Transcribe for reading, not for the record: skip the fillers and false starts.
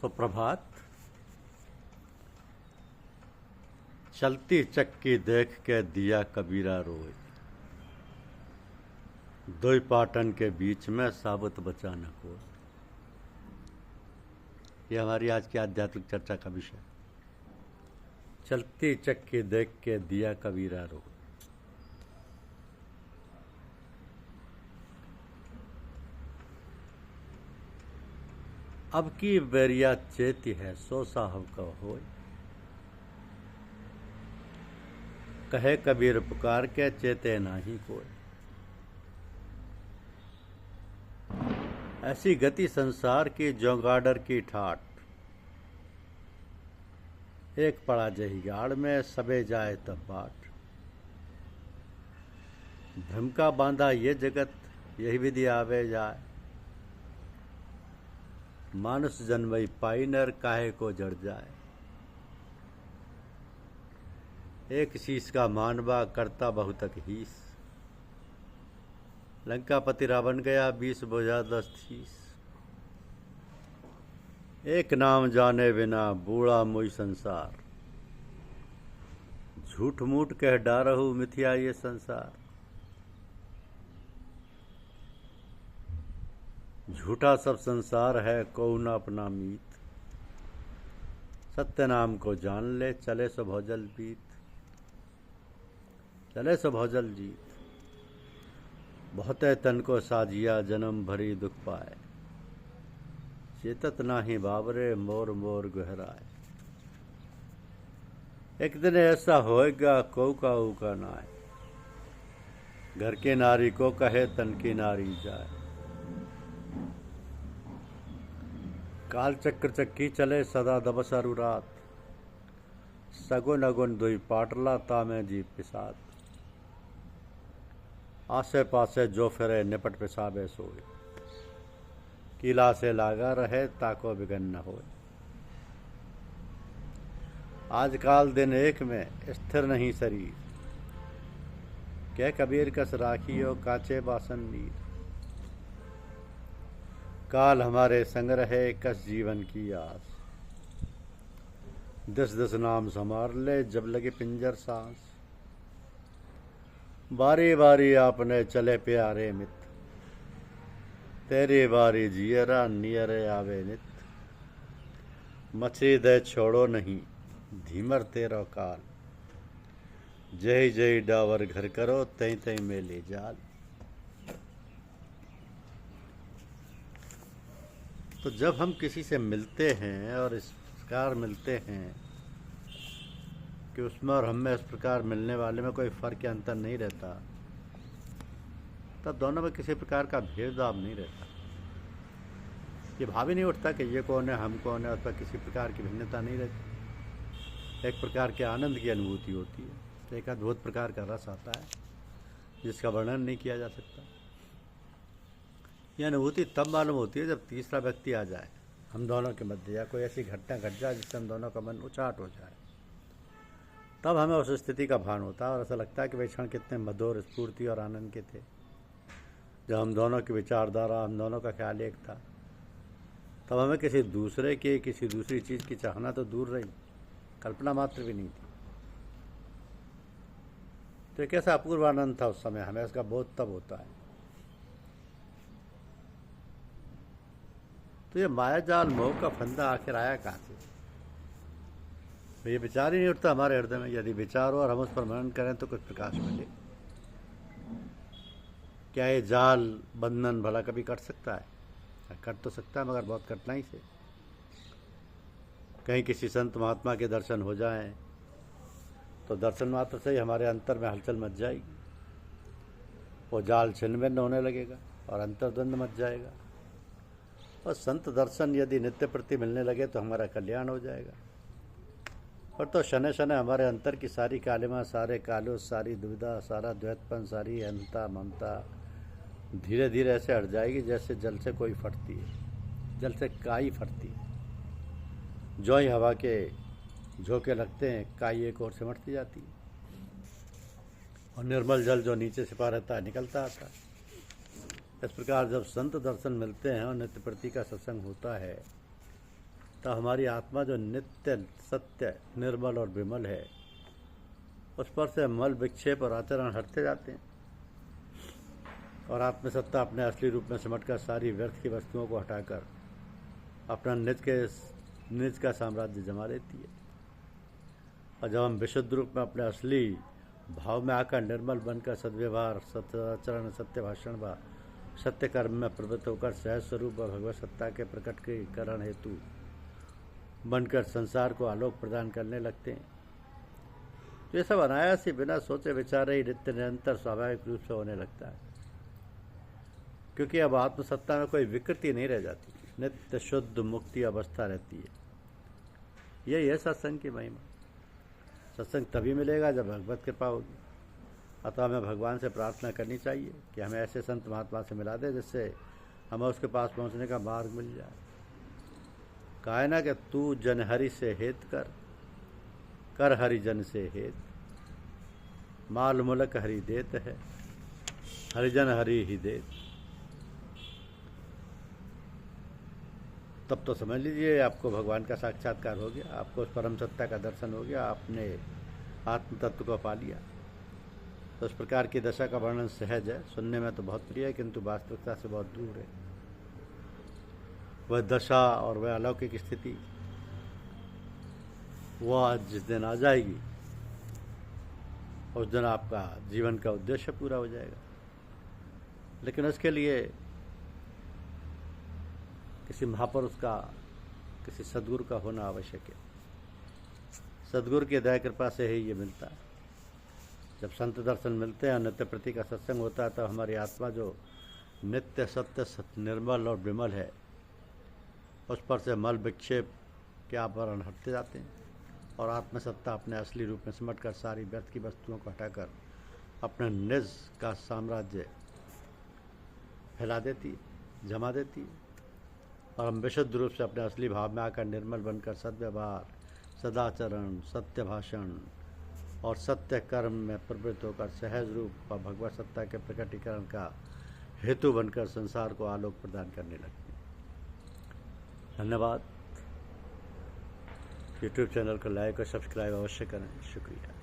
सुप्रभात। चलती चक्की देख के दिया कबीरा रोए, दो पाटन के बीच में साबुत बचा न कोई। ये हमारी आज की आध्यात्मिक चर्चा का विषय। चलती चक्की देख के दिया कबीरा रोए। अब की बेरिया चेती है सो साहब का होय, कहे कबीर पुकार के चेते नाही कोई। ऐसी गति संसार की जो गाडर की ठाट, एक पड़ा जही गाड़ में सबे जाए तब बाट। भ्रम का बांधा ये जगत यही विधि आवे जाए, मानुष जन्मई पाई नर काहे को जड़ जाए। एक शीश का मानवा करता बहुतक हीस, लंकापति रावण गया 20 बोझा 10 शीस। एक नाम जाने बिना बूढ़ा मुई संसार, झूठ मूठ कह डारहु मिथ्या ये संसार। झूठा सब संसार है को न अपना मीत, सत्य नाम को जान ले चले सो भौजल बीत। चले सो भौजल जीत, बहुते तन को साजिया जन्म भरी दुख पाए। चेतत नाही बाबरे मोर मोर गहराए। एक दिन ऐसा होएगा को का उका नाय, घर के नारी को कहे तन की नारी जाए। काल चक्र चक्की चले सदा दबसरु रात, सगुन अगुन दुई पाटला तामे जी पिसाद। आसे पासे जो फिरे निपट पिसाबे सोए, किला से लागा रहे ताको बिगन न होए। आजकाल दिन एक में स्थिर नहीं शरीर, कह कबीर कस राखियो काचे बासन नीर। काल हमारे संग रहे कस जीवन की आस, दस दस नाम संभार ले जब लगे पिंजर सांस। बारी बारी आपने चले प्यारे मित, तेरी बारी जियरा नियरे आवे नित। मछली दे छोड़ो नहीं धीमर तेरो काल, जय जय डावर घर करो तई तई मेले जाल। तो जब हम किसी से मिलते हैं और इस प्रकार मिलते हैं कि उसमें और हमें इस प्रकार मिलने वाले में कोई फ़र्क या अंतर नहीं रहता, तब दोनों में किसी प्रकार का भेदभाव नहीं रहता। ये भाव ही नहीं उठता कि ये कौन है हम कौन है, उस पर किसी प्रकार की भिन्नता नहीं रहती। एक प्रकार के आनंद की अनुभूति होती है, एक अद्भुत प्रकार का रस आता है जिसका वर्णन नहीं किया जा सकता। यह अनुभूति तब मालूम होती है जब तीसरा व्यक्ति आ जाए हम दोनों के मध्य, या कोई ऐसी घटना घट जाए जिससे हम दोनों का मन उचाट हो जाए। तब हमें उस स्थिति का भान होता है और ऐसा लगता है कि वे क्षण कितने मधुर स्फूर्ति और आनंद के थे, जब हम दोनों की विचारधारा, हम दोनों का ख्याल एक था। तब हमें किसी दूसरे की, किसी दूसरी चीज़ की चाहना तो दूर रही, कल्पना मात्र भी नहीं थी। तो एक ऐसा अपूर्व आनंद था उस समय, हमें इसका बोध तब होता है। तो ये मायाजाल मोह का फंदा आखिर आया कहाँ से? तो ये विचार ही नहीं उठता हमारे हृदय में। यदि विचार हो और हम उस पर मनन करें तो कुछ प्रकाश मिले। क्या ये जाल बंधन भला कभी कट सकता है? कट तो सकता है, मगर बहुत कठिनाई से। कहीं किसी संत महात्मा के दर्शन हो जाएं तो दर्शन मात्र से ही हमारे अंतर में हलचल मच जाएगी, वो जाल छिन्न भिन्न होने लगेगा और अंतर्द्वंद मच जाएगा। और संत दर्शन यदि नित्य प्रति मिलने लगे तो हमारा कल्याण हो जाएगा। और तो शनै शनै हमारे अंतर की सारी कालिमा, सारे कालुस, सारी दुविधा, सारा द्वैतपन, सारी अहंता ममता धीरे धीरे ऐसे हट जाएगी जैसे जल से कोई फटती है, जल से काई फटती है। जो ही हवा के झोंके लगते हैं काई एक ओर सिमटती जाती है और निर्मल जल जो नीचे छिपा रहता है निकलता आता है। इस प्रकार जब संत दर्शन मिलते हैं और नित्य प्रति का सत्संग होता है तो हमारी आत्मा जो नित्य सत्य निर्मल और विमल है, उस पर से मल विक्षेप और आचरण हटते जाते हैं और आत्मसत्ता अपने असली रूप में सिमटकर सारी व्यर्थ की वस्तुओं को हटाकर अपना निज का साम्राज्य जमा लेती है। और जब हम विशुद्ध रूप में अपने असली भाव में आकर निर्मल बनकर सद्व्यवहार, सत्याचरण, सत्य भाषण व सत्य कर्म में प्रवृत्त होकर सहज स्वरूप व भगवत सत्ता के प्रकटीकरण हेतु बनकर संसार को आलोक प्रदान करने लगते हैं, तो ये सब अनायास ही बिना सोचे विचारे ही नित्य निरंतर स्वाभाविक रूप से होने लगता है। क्योंकि अब आत्मसत्ता में कोई विकृति नहीं रह जाती, नित्य शुद्ध मुक्ति अवस्था रहती है। यही है सत्संग की महिमा। सत्संग तभी मिलेगा जब भगवत कृपा होगी। अतः हमें भगवान से प्रार्थना करनी चाहिए कि हमें ऐसे संत महात्मा से मिला दे जिससे हमें उसके पास पहुंचने का मार्ग मिल जाए। कहा है ना कि तू जन हरि से हेत कर हरिजन से हेत, माल मुलक हरि देत है, हरिजन हरि ही देत। तब तो समझ लीजिए आपको भगवान का साक्षात्कार हो गया, आपको उस परम सत्ता का दर्शन हो गया, आपने आत्म तत्व को पा लिया। तो इस प्रकार की दशा का वर्णन सहज है, सुनने में तो बहुत प्रिय है, किंतु वास्तविकता से बहुत दूर है। वह दशा और वह अलौकिक स्थिति वह आज जिस दिन आ जाएगी, उस दिन आपका जीवन का उद्देश्य पूरा हो जाएगा। लेकिन उसके लिए किसी महापुरुष का, किसी सद्गुरु का होना आवश्यक है। सद्गुरु की दया कृपा से ही ये मिलता है। जब संत दर्शन मिलते हैं, नित्य प्रति का सत्संग होता है, तो हमारी आत्मा जो नित्य सत्य निर्मल और विमल है, उस पर से मल विक्षेप के आवरण हटते जाते हैं और आत्मसत्ता अपने असली रूप में सिमटकर सारी व्यर्थ की वस्तुओं को हटाकर अपने निज का साम्राज्य फैला देती है, जमा देती है। और हम विशुद्ध रूप से अपने असली भाव में आकर निर्मल बनकर सद्व्यवहार, सदाचरण, सत्य भाषण और सत्य कर्म में प्रवृत्त होकर सहज रूप और भगवत सत्ता के प्रकटीकरण का हेतु बनकर संसार को आलोक प्रदान करने लगते हैं। धन्यवाद। यूट्यूब चैनल को लाइक और सब्सक्राइब अवश्य करें। शुक्रिया।